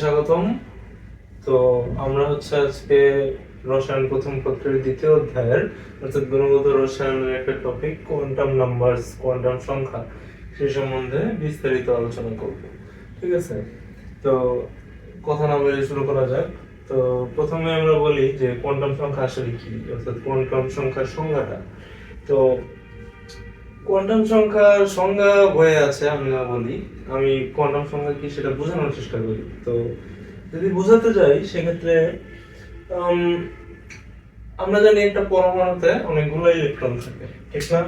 স্বাগতম। তো আমরা আজকে রসায়ন প্রথম পত্রের দ্বিতীয় অধ্যায়ের অর্থাৎ গুণগত রসায়নের একটা টপিক কোয়ান্টাম নাম্বারস, কোয়ান্টাম সংখ্যা, সে সম্বন্ধে বিস্তারিত আলোচনা করব। ঠিক আছে, তো কথা না বলে শুরু করা যাক। তো প্রথমে আমরা বলি যে কোয়ান্টাম সংখ্যা আসলে কি, অর্থাৎ কোয়ান্টাম সংখ্যার সংজ্ঞাটা। তো কোয়ান্টাম সংখ্যার সংজ্ঞা বইয়ে আছে, আমি না বলি, আমি কোয়ান্টাম সংখ্যা কি সেটা বোঝানোর চেষ্টা করি। তো যদি বোঝাতে যাই সেক্ষেত্রে উম, আমরা জানি একটা পরমাণুতে অনেকগুলো ইলেকট্রন থাকে, ঠিক না?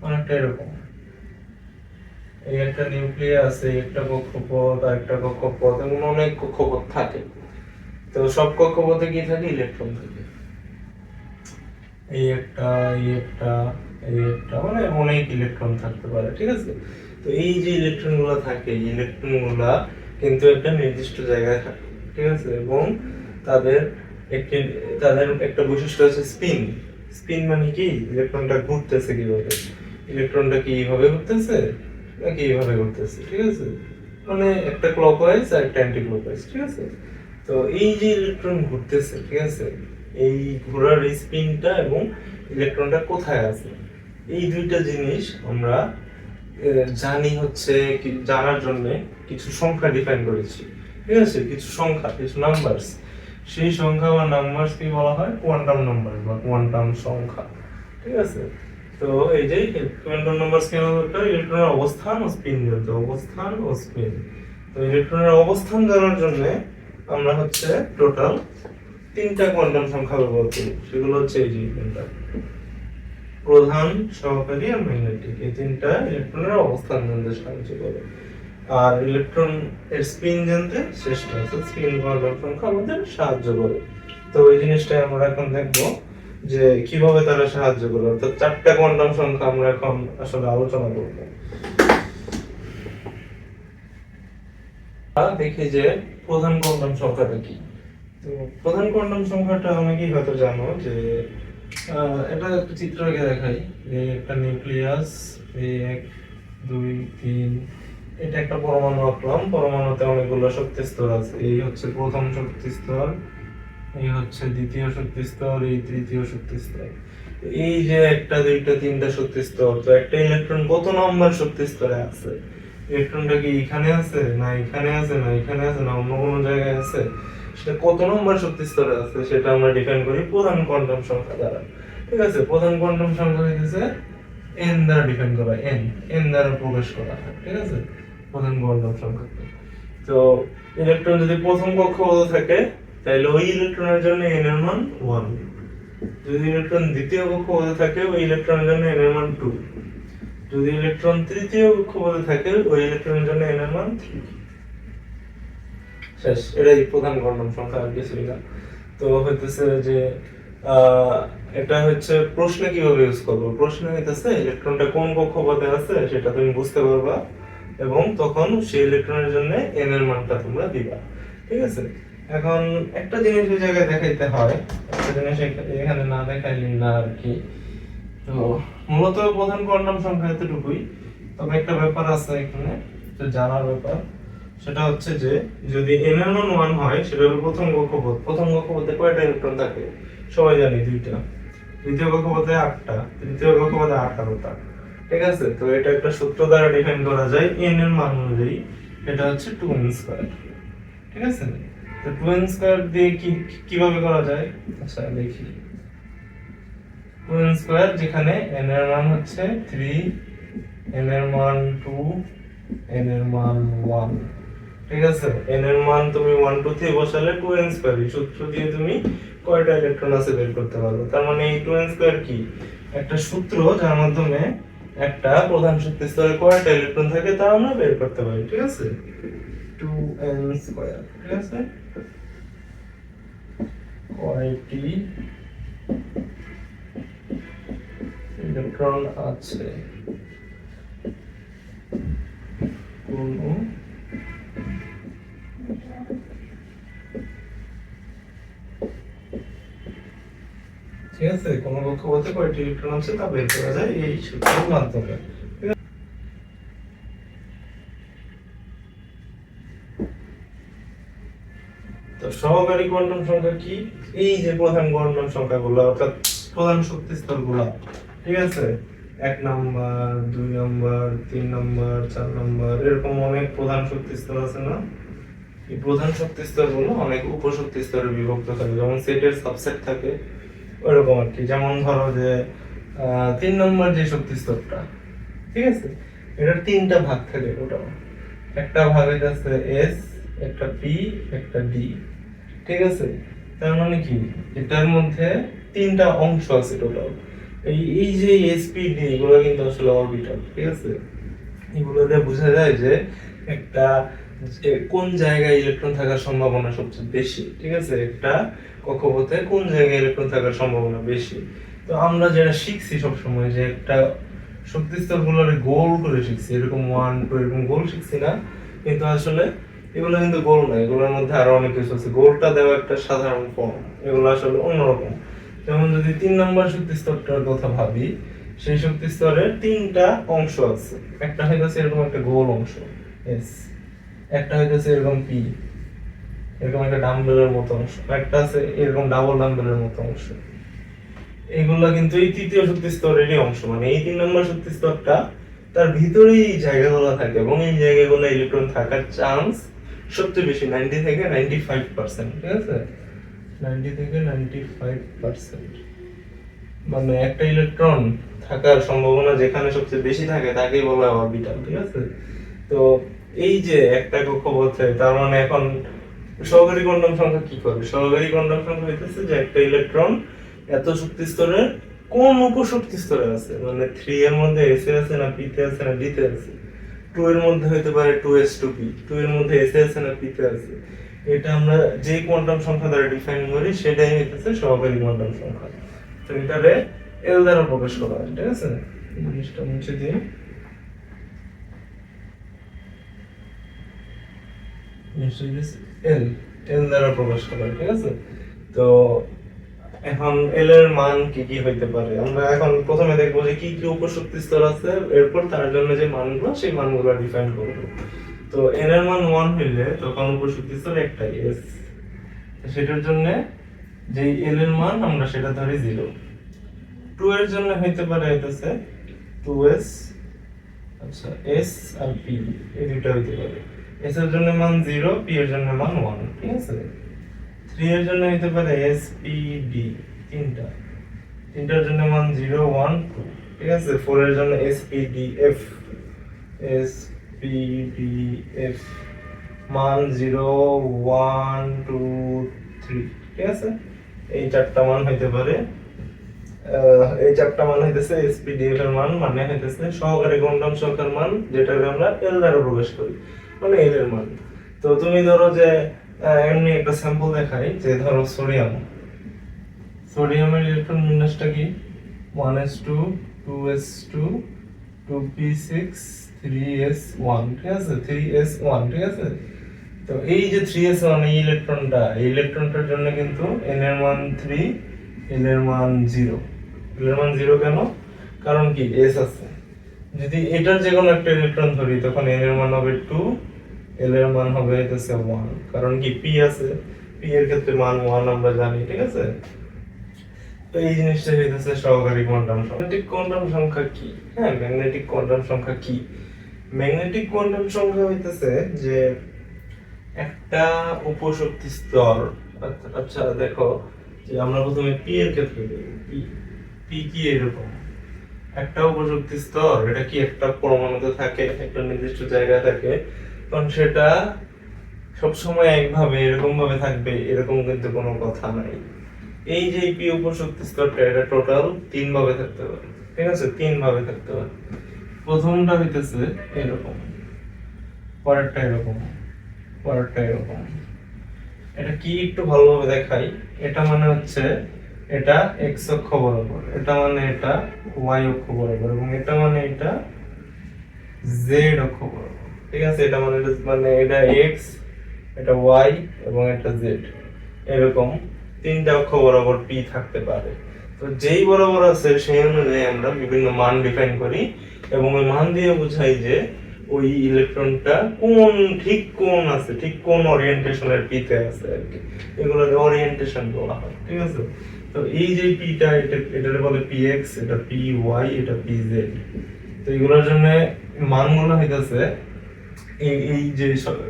অনেকটা এরকম, এই একটা নিউক্লিয়াস, এই একটা কক্ষপথ, আর একটা কক্ষপথ, এমন অনেক কক্ষপথ থাকে। তো সব কক্ষপথে কি থাকে? ইলেকট্রন থাকে। এই একটা, এই একটা, এই একটা, মানে অনেক ইলেকট্রন থাকতে পারে, ঠিক আছে? তো এই যে ইলেকট্রন গুলা থাকে, এই ইলেকট্রন গুলা কিন্তু একটা নির্দিষ্ট জায়গায় থাকে, ঠিক আছে? এবং তাদের একটি তাদের একটা বৈশিষ্ট্য আছে স্পিন। স্পিন মানে কি? ইলেকট্রনটা ঘুরতেছে কিভাবে, ইলেকট্রনটা কি এইভাবে ঘুরতেছে নাকি এইভাবে ঘুরতেছে, ঠিক আছে? মানে একটা ক্লকওয়াইজ আর একটা অ্যান্টি ক্লকওয়াইজ, ঠিক আছে? তো এই যে ইলেকট্রন ঘুরতেছে, ঠিক আছে, এই ঘোরার স্পিনটা এবং ইলেকট্রনটা কোথায় আছে, এই দুইটা জিনিস আমরা জানি হচ্ছে জানার জন্য কিছু সংখ্যা ডিফাইন করেছি, ঠিক আছে? কিছু সংখ্যা, কিছু নাম্বারস, সেই সংখ্যা বা নাম্বারস কি বলা হয়? কোয়ান্টাম নাম্বার বা কোয়ান্টাম সংখ্যা, ঠিক আছে? তো এই যে কোয়ান্টাম নাম্বারস কেন দরকার? ইলেকট্রনের অবস্থান ও স্পিন জানতে, অবস্থান ও স্পিন। তো ইলেকট্রনের অবস্থান জানার জন্য আমরা টোটাল তিনটা কোয়ান্টাম সংখ্যা ব্যবহার করি। সেগুলো এই যে তিনটা, প্রধান, সহকারী আর ম্যাগনেটিক। এই তিনটা ইলেকট্রনের অবস্থান জানতে সাহায্য করে। আর ইলেকট্রন এর স্পিন জানতে চেষ্টা, অর্থাৎ স্পিন কোয়ান্টাম সংখ্যা আমাদের সাহায্য করে। তো এই জিনিসটা আমরা এখন দেখবো যে কিভাবে তারা সাহায্য করে, অর্থাৎ চারটা কোয়ান্টাম সংখ্যা আমরা এখন আসলে আলোচনা করব। দেখি যে প্রধান কোয়ান্টাম সংখ্যাটা কি। তো প্রধান কোয়ান্টাম সংখ্যাটা অনেকেই হয়তো জানো যে এটা একটা চিত্র এঁকে দেখাই। এই একটা নিউক্লিয়াস, এই 1 2 3, এটা একটা পরমাণু আঁকলাম। পরমাণুতে অনেকগুলো শক্তি স্তর আছে। এই হচ্ছে প্রথম শক্তি স্তর, এই হচ্ছে দ্বিতীয় শক্তি স্তর, এই তৃতীয় শক্তি স্তর। এই যে একটা দুইটা তিনটা শক্তি স্তর, তো একটা ইলেকট্রন কত নম্বর শক্তি স্তরে আছে? ইলেকট্রনটা কি এখানে আছে না এখানে আছে না এখানে আছে না অন্য কোনো জায়গায় আছে, সেটা কত নম্বর শক্তি স্তরে আছে সেটা আমরা ডিফাইন করি প্রধান কোয়ান্টাম সংখ্যা দ্বারা, ঠিক আছে? প্রধান কোয়ান্টাম সংখ্যা হইতেছে n দ্বারা ডিফাইন করা, n দ্বারা প্রকাশ করা হয়, ঠিক আছে, প্রধান কোয়ান্টাম সংখ্যাকে। তো ইলেকট্রন যদি প্রথম কক্ষপথে থাকে তাহলে ওই ইলেকট্রনের জন্য n এর মান 1। যদি ইলেকট্রন দ্বিতীয় কক্ষপথে থাকে ওই ইলেকট্রনের জন্য n এর মান 2। যদি ইলেকট্রন তৃতীয় কক্ষপথে থাকে ওই ইলেকট্রনের জন্য n এর মান 3। শেষ, এটাই প্রধান কোয়ান্টাম সংখ্যা, আর কিছুই না। তো হইতেছে যে আহ এটা হচ্ছে প্রশ্নে কিভাবে ইউজ করবো, প্রশ্নে হইতেছে ইলেকট্রনটা কোন কক্ষপথে আছে সেটা তুমি বুঝতে পারবা এবং তখন সেই ইলেকট্রনের জন্য n এর মানটা তোমরা দিবা, ঠিক আছে? এখন একটা জিনিস এই জায়গায় দেখাইতে হয়, একটা জিনিস এখানে না দেখাইলে না আর কি। তো মূলত প্রধান কোয়ান্টাম সংখ্যা এতটুকুই, তবে একটা ব্যাপার আছে এখানে তো জানার ব্যাপার, সেটা হচ্ছে যে যদি n এর মান 1 হয় সেটা হলো প্রথম কক্ষপথ। প্রথম কক্ষপথে কয়টা ইলেকট্রন থাকে? সবাই জানি, দুইটা। দ্বিতীয় কক্ষপথে 8টা, তৃতীয় কক্ষপথে 18টা, ঠিক আছে? তো এটা একটা সূত্র দ্বারা ডিফাইন করা যায় n এর মান অনুযায়ী, এটা হচ্ছে 2n স্কয়ার, ঠিক আছে? তো 2n স্কয়ার দিয়ে কিভাবে করা যায়? আচ্ছা দেখি। 2n স্কয়ার, যেখানে n এর মান হচ্ছে 3, n এর মান 2, n এর মান 1, ঠিক আছে? n এর মান তুমি 1 2 3 বসালে 2n স্কয়ার, এই সূত্র দিয়ে তুমি কয়টা ইলেকট্রন আছে বের করতে পারবে। তার মানে এই 2n স্কয়ার কি? একটা সূত্র যার মাধ্যমে একটা প্রধান শক্তি স্তরে কয়টা ইলেকট্রন থাকে তা আমরা বের করতে পারি, ঠিক আছে? 2n স্কয়ার, ঠিক আছে? কয়টি ইলেকট্রন আছে কোন, ঠিক আছে, কোন কক্ষপথে কয়টি ইলেকট্রন আছে তা বের করা যায় এই সূত্রের মাধ্যমে। তো সহকারী কোয়ান্টাম সংখ্যা কি? এই যে প্রধান কোয়ান্টাম সংখ্যাগুলো অর্থাৎ প্রধান শক্তি স্তরগুলো, ঠিক আছে, 1 নাম্বার, 2 নাম্বার, 3 নাম্বার, 4 নাম্বার, এরকম অনেক প্রধান শক্তি স্তর আছে না? এই প্রধান শক্তি স্তরগুলো অনেক উপশক্তি স্তরে বিভক্ত থাকে, যেমন সেটের সাবসেট থাকে ওইরকম আর কি। যেমন ধরো যে 3 নম্বর যে শক্তি স্তরটা, ঠিক আছে, এটার 3টা ভাগ থাকে টোটাল। একটা ভাগ হইতাছে এস, একটা পি, একটা ডি, ঠিক আছে। তার মানে কি এটার মধ্যে 3টা অংশ আছে টোটাল। এই যে এস পি ডি এগুলো কিন্তু আসলে অরবিটাল, ঠিক আছে। এগুলো দিয়ে বোঝা যায় যে একটা কোন জায়গায় ইলেকট্রন থাকার সম্ভাবনা সবচেয়ে বেশি, ঠিক আছে, একটা কক্ষপথে কোন জায়গায় ইলেকট্রন থাকার সম্ভাবনা বেশি। তো আমরা যেটা শিখছি সবসময় যে একটা শক্তি স্তরগুলোরে গোল করে শিখছি, এরকম 1 2 এরকম গোল শিখছি না, কিন্তু আসলে এগুলো কিন্তু গোল না, এগুলোর মধ্যে আরো অনেক কিছু আছে। গোলটা দেওয়া একটা সাধারণ ফর্ম, এগুলো আসলে অন্যরকম। যেমন যদি 3 নম্বর শক্তি স্তরটার কথা ভাবি, সেই শক্তি স্তরের 3টা অংশ আছে। একটা হইতাছে এরকম একটা গোল অংশ এস, একটা হইতাছে এরকম পি, এরকম একটা ডাম্বেলের মতো অংশ, একটা আছে এরকম ডাবল ডাম্বেলের মতো অংশ। এগুলা কিন্তু এই তৃতীয় শক্তি স্তরেরই অংশ, মানে এই 3 নম্বর শক্তি স্তরটা তার ভিতরেই এই জায়গাগুলো থাকে, এবং এই জায়গাগুলো ইলেকট্রন থাকার চান্স সবচেয়ে বেশি, 90 থেকে 95%, ঠিক আছে, 90 থেকে 95%। মানে একটা ইলেকট্রন থাকার সম্ভাবনা যেখানে সবচেয়ে বেশি থাকে তাকেই বলা হয় অরবিটাল, ঠিক আছে। তো এই যে একটা কক্ষপথে, তার মানে এখন সহকারী কোয়ান্টাম সংখ্যা কি করে? সহকারী কোয়ান্টাম সংখ্যা হইতেছে যে একটা ইলেকট্রন এত শক্তি স্তরের কোন উপশক্তি স্তরে আছে, মানে 3 এর মধ্যে এস এ আছে না পি তে আছে না ডি তে আছে, 2 এর মধ্যে হইতে পারে 2s 2p, 2 এর মধ্যে এস এ আছে না পি তে আছে। এটা আমরা যে কোয়ান্টাম সংখ্যা দ্বারা ডিফাইন করি সেটাই হইতেছে সহকারী কোয়ান্টাম সংখ্যা। তো এটারে এল দ্বারা প্রকাশ করা হয়, ঠিক আছে। জিনিসটা মুছে দিই। এল, এল দ্বারা প্রকাশ করা হয়, ঠিক আছে। তো এখন এল এর মান কি কি হইতে পারে, আমরা এখন প্রথমে দেখবো যে কি কি উপশক্তি স্তর আছে, এরপর তার জন্য যে মানগুলো সেই মানগুলো ডিফাইন করব। তো এন এর মান 1 হইলে তখন উপশক্তি স্তর একটাই এস, সেটার জন্য যে এল এর মান আমরা সেটা ধরি 0। 2 এর জন্য হইতে পারে হইতেছে 2s, আচ্ছা s আর p, এই দুটো হইতে পারে। s এর জন্য মান 0, p এর জন্য মান 1, ঠিক আছে। 3 এর জন্য হইতে পারে s p d, তিনটার জন্য মান 0 1 2, ঠিক আছে। 4 এর জন্য s p d f, s p d f মান 0 1 2 3, ঠিক আছে। এই চারটা মান হইতে পারে। এই চারটা মান হইতেছে এসপিডিএফ এর মান, মানে হইতেছে সহকারী কোয়ান্টাম সংখ্যার মান, যেটাকে আমরা এল দ্বারা প্রকাশ করি, মানে এল এর মান। তো তুমি ধরো যে এমনি একটা স্যাম্পল দেখাই, যে ধরো সোডিয়াম, সোডিয়ামের ইলেকট্রন বিন্যাসটা কি 1s2 2s2 2p6 3s1, ঠিক আছে, 3s1, ঠিক আছে। তো এই যে 3s1 এই ইলেকট্রনটার জন্য কিন্তু n এর মান 3, l এর মান 0। l এর মান 0 কেন? কারণ কি s আছে। যদি এটার যে কোনো একটা ইলেকট্রন ধরি তখন n এর মান হবে 2, l এর মান হবে হইতেছে 1, কারণ কি p আছে, p এর ক্ষেত্রে মান 1 আমরা জানি, ঠিক আছে। তো এই জিনিসটা হইতেছে সহকারী কোয়ান্টাম সংখ্যা। ম্যাগনেটিক কোয়ান্টাম সংখ্যা কি? হ্যাঁ, ম্যাগনেটিক কোয়ান্টাম সংখ্যা কি? ম্যাগনেটিক কোয়ান্টাম সংখ্যা হইতেছে যে একটা উপশক্তি স্তর। আচ্ছা দেখো, যে আমরা প্রথমে পি এর ক্ষেত্রে পি, পি কি এরকম একটা উপশক্তি স্তর, এটা কি একটা পরমাণুতে থাকে, একটা নির্দিষ্ট জায়গায় থাকে, কারণ সেটা সবসময় একভাবে এরকম ভাবে থাকবে এরকম কিন্তু কোনো কথা নাই। এই যে পি উপশক্তি স্তরটা, এটা টোটাল 3 ভাবে থাকতে পারে, ঠিক আছে, 3 ভাবে থাকতে পারে। প্রথমটা হইতেছে এরকম, পরেরটা এরকম, পরেরটা এরকম। এটা কি একটু ভালোভাবে দেখাই। এটা মানে হচ্ছে এটা x অক্ষ বরাবর, এটা মানে এটা y অক্ষ বরাবর, এবং এটা মানে এটা z অক্ষ বরাবর, ঠিক আছে। এটা মানে এটা x, এটা y এবং এটা z, এরকম 3টা অক্ষ বরাবর p থাকতে পারে। তো যেই বরাবর আছে সেই অনুযায়ী আমরা বিভিন্ন মান ডিফাইন করি, এবং ওই মান দিয়ে বোঝাই যে ওই ইলেকট্রনটা কোন ঠিক কোন আছে, ঠিক কোন ওরিয়েন্টেশনের পিতে আছে আর কি, এগুলোর ওরিয়েন্টেশন বলা হয়। ঠিক আছে, তো এই যে পিটা এটারে বলে px, এটা py, এটা pz। তো এগুলোর জন্য মানগুলো হইতাছে এই যে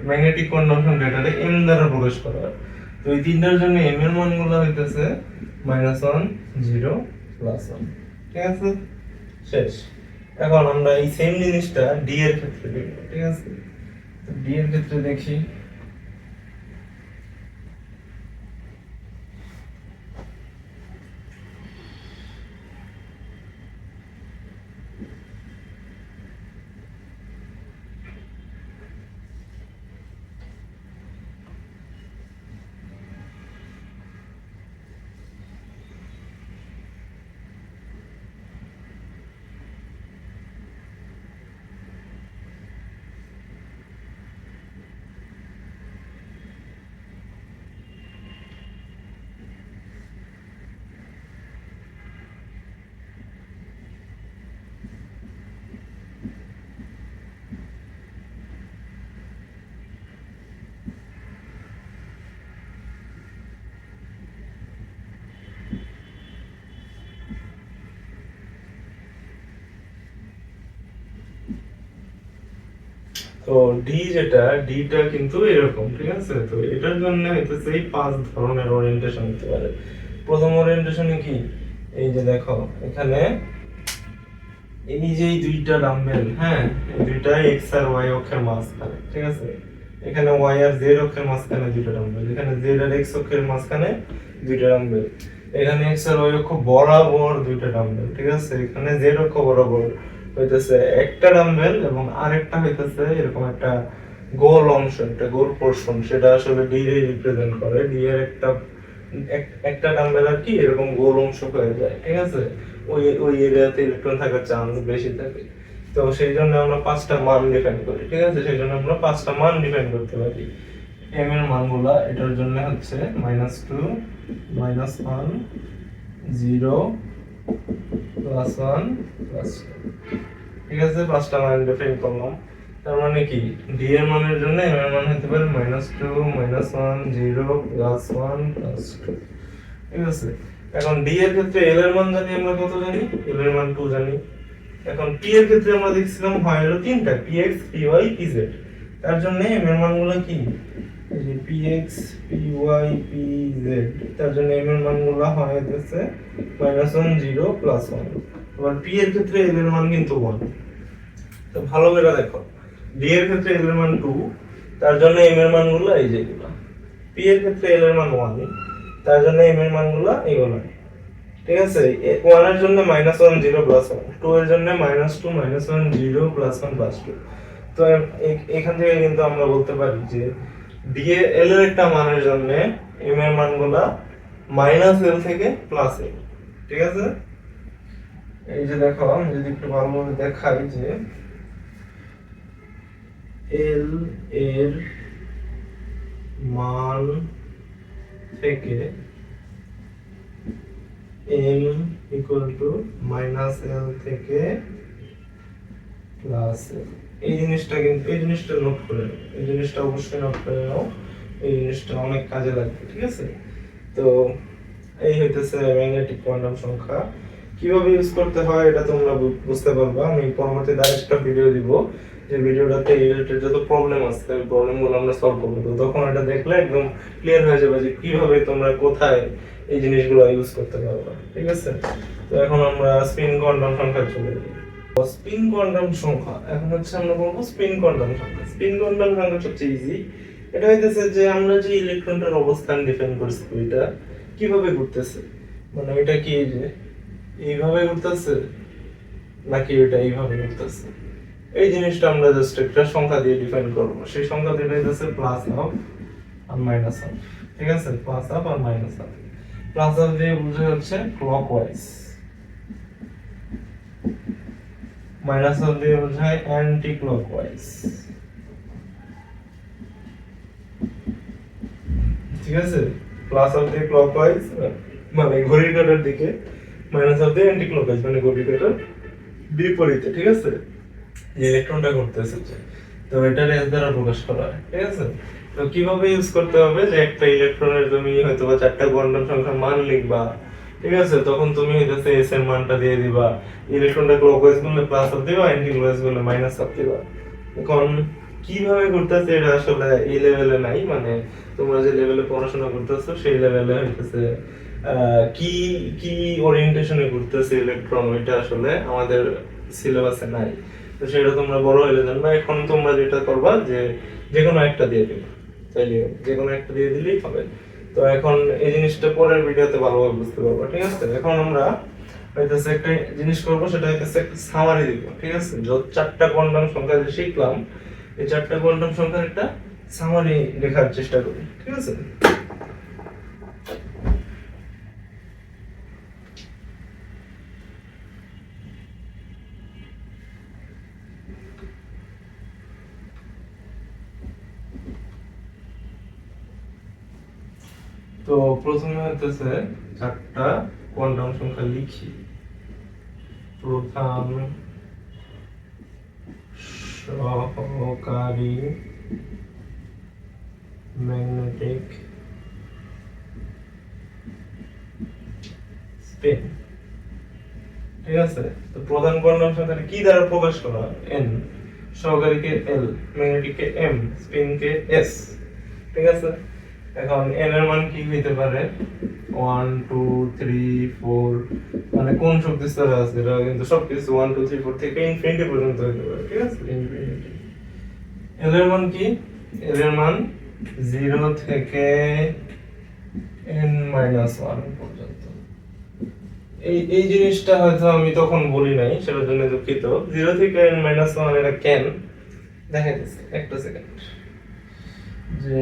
ম্যাগনেটিক কন্ডাকশন ডেটাতে m দ্বারা প্রকাশ করা হয়। তো এই তিনটার জন্য m এর মানগুলো হইতাছে -1, 0, +1। ঠিক আছে, শেষ। এখন আমরা এই সেম জিনিসটা d এর ক্ষেত্রে দেখব। ঠিক আছে, তো d এর ক্ষেত্রে দেখি। তো ডি যেটা, ডিটা কিন্তু এরকম। ঠিক আছে, তো এটার জন্য হইতেছে এই 5 ধরনের ওরিয়েন্টেশন হতে পারে। প্রথম ওরিয়েন্টেশনে কি, এই যে দেখো এখানে এই যে এই দুইটা ডাম্বেল, হ্যাঁ, এই দুইটা এক্স আর ওয়াই অক্ষের মাঝখানে। ঠিক আছে, এখানে ওয়াই আর জেড অক্ষের মাঝখানে দুইটা ডাম্বেল, এখানে জেড আর এক্স অক্ষের মাঝখানে দুইটা ডাম্বেল, এখানে এক্স আর ওয়াই অক্ষ বরাবর দুইটা ডাম্বেল। ঠিক আছে, এখানে জেড অক্ষ বরাবর হইতেছে একটা ডাম্বেল, এবং আরেকটা হইতেছে এরকম একটা গোল অংশ, একটা গোল পোরশন, সেটা আসলে ডি এর রিপ্রেজেন্ট করে। ডি এর একটা ডাম্বেল আর কি এরকম গোল অংশ হয়ে যায়। ঠিক আছে, ওই ওই এরিয়াতে ইলেকট্রন থাকার চান্স বেশি থাকে। তো সেই জন্য আমরা 5টা মান ডিফাইন করি। ঠিক আছে, সেই জন্য আমরা 5টা মান ডিফাইন করতে পারি। এম এর মানগুলা এটার জন্য হচ্ছে -2, -1, 0, +1, +2। ঠিক আছে, 5টা মান ডিফাইন করলাম। তার মানে কি, ডি এর মানের জন্য এম এর মান হতে পারে -2, -1, 0, +1, +2। ঠিক আছে, এখন ডি এর ক্ষেত্রে এল এর মান জানি আমরা কত জানি, এল এর মান 2 জানি। এখন পি এর ক্ষেত্রে আমরা দেখছিলাম হয় হলো তিনটা, px, py, pz। তার জন্য এম এর মানগুলো কি, এই যে px, py, pz, তার জন্য এম এর মানগুলো হয় হচ্ছে -1, 0, +1। আবার পি এর ক্ষেত্রে এল এর মান কিন্তু 1। তো ভালো করে দেখো, ডি এর ক্ষেত্রে এল এর মান 2, তার জন্য এম এর মানগুলো এই যেগুলো। পি এর ক্ষেত্রে এল এর মান 1, তার জন্য এম এর মানগুলো এগুলো। ঠিক আছে, 1 এর জন্য -1, 0, +1, 2 এর জন্য -2, -1, 0, +1, +2। তো এখান থেকে কিন্তু আমরা বলতে পারি যে ডি এল এর একটা মানের জন্য এম এর মানগুলা -l থেকে +l। ঠিক আছে, এই যে দেখো আমি যদি একটু ভালোভাবে দেখাই যে এল এর মান থেকে m -l থেকে +l। এই জিনিসটা কিন্তু, এই জিনিসটা নোট করে নাও, এই জিনিসটা অবশ্যই নোট করে নাও, এই জিনিসটা অনেক কাজে লাগবে। ঠিক আছে, তো এই হইতেছে ম্যাগনেটিক কোয়ান্টাম সংখ্যা। কিভাবে ইউজ করতে হয় এটা তোমরা বুঝতে পারবা। আমি পরবর্তীতে আরেকটা ভিডিও দিব, যে ভিডিওটাতে রিলেটেড যত প্রবলেম আছে ওই প্রবলেমগুলো আমরা সলভ করব। তো তখন এটা দেখলে একদম ক্লিয়ার হয়ে যাবে যে কিভাবে তোমরা কোথায় এই জিনিসগুলো ইউজ করতে পারবা। ঠিক আছে, তো এখন আমরা স্পিন কোয়ান্টাম সংখ্যা চলে যাই। স্পিন কোয়ান্টাম সংখ্যা, এখন হচ্ছে আমরা বলবো স্পিন কোয়ান্টাম সংখ্যা। স্পিন কোয়ান্টাম সংখ্যা সবচেয়ে ইজি। এটা হইতেছে যে আমরা যে ইলেকট্রনটার অবস্থান ডিফাইন করছি এটা কিভাবে ঘুরতেছে, মানে এটা কি এই যে এইভাবে ঘুরতেছে নাকি এটা এইভাবে ঘুরতেছে, এই জিনিসটা আমরা জাস্ট একটা সংখ্যা দিয়ে ডিফাইন করব। সেই সংখ্যা দিয়ে হইতেছে +1 আর -1। ঠিক আছে, +1 আর -1। +1 দিয়ে বোঝা হচ্ছে ক্লকওয়াইজ, -1 দিয়ে বোঝায় অ্যান্টি ক্লকওয়াইজ। ঠিক আছে, +1 দিয়ে ক্লকওয়াইজ মানে ঘড়ির কাঁটার দিকে, -1 দিয়ে অ্যান্টি ক্লকওয়াইজ মানে ঘড়ির কাঁটার বিপরীতে। ঠিক আছে, যে ইলেকট্রনটা ঘুরতেছে যে, তো এটার এস দ্বারা প্রকাশ করা হয়, ঠিক আছে। তো কিভাবে ইউজ করতে হবে, যে একটা ইলেকট্রনের তুমি হয়তো বা 4টা কোয়ান্টাম সংখ্যার মান লিখবা, ঠিক আছে, তখন তুমি হইতেছে এস এর মানটা দিয়ে দিবা, ইলেকট্রনটা ক্লকওয়াইজ করলে প্লাস আপ দিবা, অ্যান্টি ক্লকওয়াইজ করলে মাইনাস আপ দিবা। এখন কিভাবে করতেছে এটা আসলে এই লেভেলে নাই, মানে তোমরা যে লেভেলে পড়াশোনা করতেছো সেই লেভেলে হইতেছে কি কি ওরিয়েন্টেশনে ঘুরতেছে ইলেকট্রন, ওইটা আসলে আমাদের সিলেবাসে নাই। তো সেটা তোমরা বড় হইলে জানবা। এখন তোমরা যেটা করবা, যে যে কোনো একটা দিয়ে দিবা, চাইলে যে কোনো একটা দিয়ে দিলেই হবে। তো এখন এই জিনিসটা পরের ভিডিওতে ভালোভাবে বুঝতে পারবো, ঠিক আছে। এখন আমরা হইতেছে একটা জিনিস করবো, সেটা হইতেছে একটা সামারি দিব, ঠিক আছে। যত 4টা কোয়ান্টাম সংখ্যা যে শিখলাম, এই 4টা কোয়ান্টাম সংখ্যার একটা সামারি লেখার চেষ্টা করি, ঠিক আছে। তো প্রথমে হইতেছে 4টা কোয়ান্টাম সংখ্যা লিখি। প্রধান সহকারী ম্যাগনেটিক স্পিন, ঠিক আছে। তো প্রধান কোয়ান্টাম সংখ্যাটা কি দ্বারা প্রকাশ করা হয়? n, সহকারীকে l, ম্যাগনেটিককে m, স্পিনকে s, ঠিক আছে। এখন n এর মান কি হইতে পারে? 1 2 3 4, মানে কোন শক্তি স্তরে আছে এটা কিন্তু সবকিছু 1 2 3 4 থেকে ইনফিনিটি পর্যন্ত হইতে পারে, ঠিক আছে। ইনফিনিটি। l এর মান কি? l এর মান 0 থেকে n - 1 পর্যন্ত। এই জিনিসটা হয়তো আমি তখন বলি নাই, সেটার জন্য দুঃখিত। 0 থেকে n - 1 এটা কেন দেখাইতেছে, একটা সেকেন্ড। যে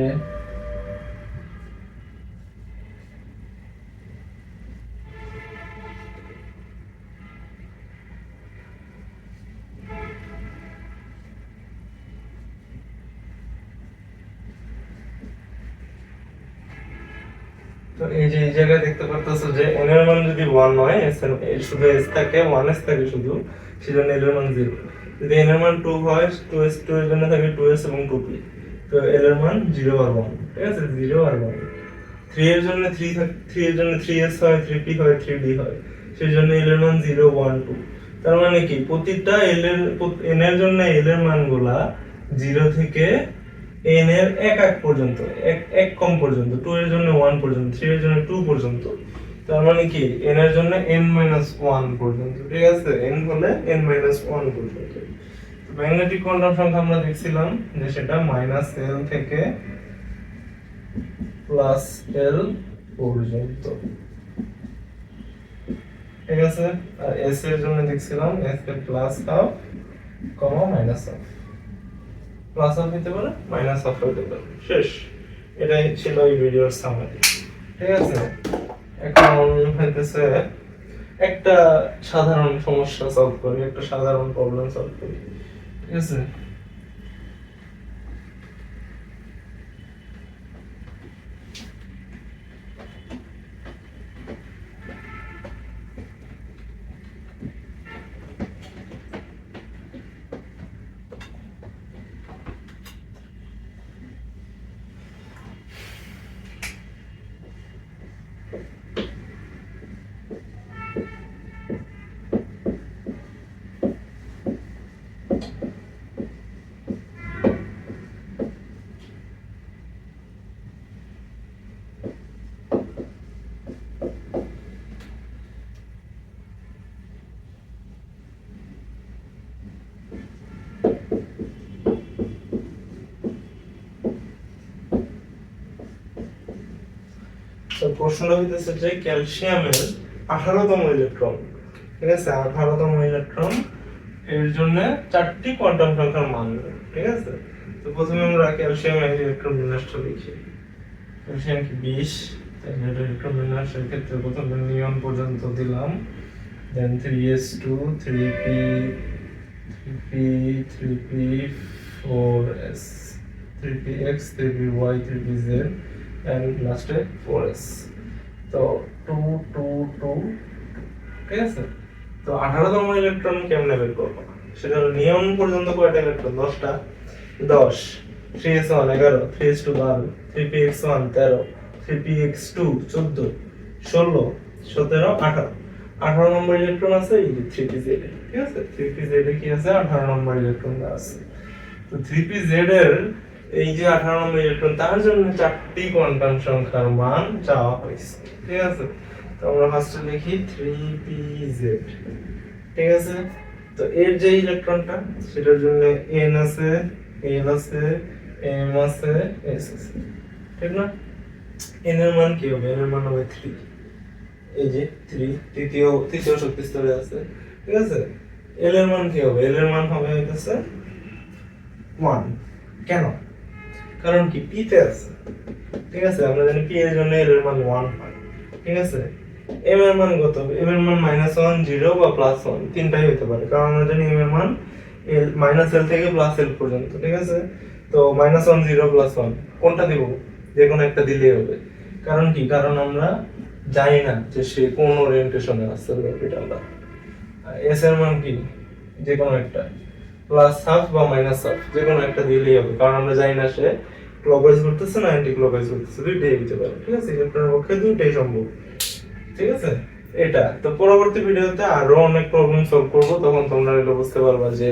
তো এই যে এই জায়গায় দেখতে পারতেছো যে n এর মান যদি 1 হয়, শুধু s থাকে, 1s থাকে শুধু, সেজন্য l এর মান 0। যদি n এর মান 2 হয়, 2s, 2 এর জন্য থাকে 2s এবং 2p, তো l এর মান 0 আর 1, ঠিক আছে, 0 আর 1। 3 এর জন্য 3 থাকে, 3 এর জন্য 3s হয়, 3p হয়, 3d হয়, সেজন্য l এর মান 0 1 2। তার মানে কি প্রতিটা l এর n এর জন্য l এর মানগুলা 0 থেকে n এর এক পর্যন্ত, এক কম পর্যন্ত, 2 এর জন্য 1 পর্যন্ত, 3 এর জন্য 2 পর্যন্ত। তার মানে কি n এর জন্য n - 1 পর্যন্ত, ঠিক আছে। n হলে n - 1 পর্যন্ত। ম্যাগনেটিক কোয়ান্টাম সংখ্যা আমরা দেখছিলাম যে সেটা -l থেকে +l পর্যন্ত, ঠিক আছে। আর s এর জন্য দেখছিলাম s কে +12, -12, প্লাস হাফ হতে পারে, মাইনাস হাফ হতে পারে, শেষ। এটাই ছিল এই ভিডিওর সামারি, ঠিক আছে। এখন হইতেছে একটা সাধারণ সমস্যা সলভ করি, একটা সাধারণ প্রবলেম সলভ করি, ঠিক আছে। তো প্রশ্নটা হইতেছে যে ক্যালসিয়ামের 18তম ইলেকট্রন, ঠিক আছে, 18তম ইলেকট্রন এর জন্য 4টি কোয়ান্টাম সংখ্যার মান নেব, ঠিক আছে। তো প্রথমে আমরা ক্যালসিয়ামের ইলেকট্রন বিন্যাসটা লিখি। ক্যালসিয়াম কি 20, তাহলে এটা ইলেকট্রন বিন্যাসের ক্ষেত্রে প্রথমে নিয়ন পর্যন্ত দিলাম, দেন 3s2 3p 3p 3p 4s 3px 3py 3pz and লাস্টে 4s। তো 2 2 2, ঠিক আছে। তো 18তম ইলেকট্রন কেমনে বের করব, সেটা হলো নিয়ম পর্যন্ত কয়টা ইলেকট্রন? 10টা। 10 3s1 11 3s2 12 3px1 13 3px2 14 16 17 18 18 নম্বর ইলেকট্রন আছে এই যে 3pz এ, ঠিক আছে? 3pz এ কি আছে? 18 নম্বর ইলেকট্রন আছে। তো 3pz এর এই যে 18 নম্বর ইলেকট্রন, তার জন্য চারটি কোয়ান্টাম সংখ্যার মান চাওয়া হয়েছে, ঠিক আছে? তো আমরা ফার্স্টে লিখি 3pz, ঠিক আছে? তো এর যে ইলেকট্রনটা, সেটার জন্য n আছে, l আছে, m আছে, s আছে, ঠিক না? n এর মান কি হবে? n এর মান হবে 3, এই যে 3 তৃতীয় শক্তি স্তরে আছে, ঠিক আছে? l এর মান কি হবে? l এর মান হবে হইতাছে 1। কেন? কারণ কি p তে আছে, ঠিক আছে? আমরা জানি p এর জন্য l এর মান 1 হয়, ঠিক আছে? m এর মান কত হবে? m এর মান -1 0 বা +1 তিনটাই হতে পারে, কারণ আমরা জানি m এর মান -l থেকে +l পর্যন্ত, ঠিক আছে? তো -1 0 +1 কোনটা দিব? যে কোনো একটা দিলেই হবে। কারণ কি? কারণ আমরা জানি না যে সে কোন ওরিয়েন্টেশনে আছে অরবিটালটা। s এর মান কি? যে কোনো একটা +1/2 বা -1/2 যে কোনো একটা দিলেই হবে, কারণ আমরা জানি না সে ক্লকওয়াইজ ঘুরতেছে না অ্যান্টি ক্লকওয়াইজ ঘুরতেছে, দুইটাই দিতে পারে, ঠিক আছে? ইলেকট্রনের পক্ষে দুইটাই সম্ভব, ঠিক আছে? এটা তো পরবর্তী ভিডিওতে আরো অনেক প্রবলেম সলভ করব, তখন তোমরা এগুলো বুঝতে পারবা যে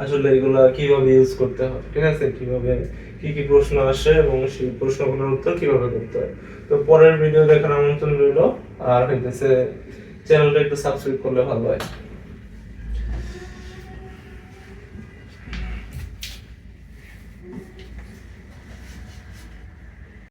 আসলে এগুলা কিভাবে ইউজ করতে হয়, ঠিক আছে? কিভাবে কি কি প্রশ্ন আসে এবং সেই প্রশ্নগুলোর উত্তর কিভাবে করতে হয়। তো পরের ভিডিও দেখার আমন্ত্রণ রইল, আর হইতেছে চ্যানেলটা একটু সাবস্ক্রাইব করলে ভালো হয়।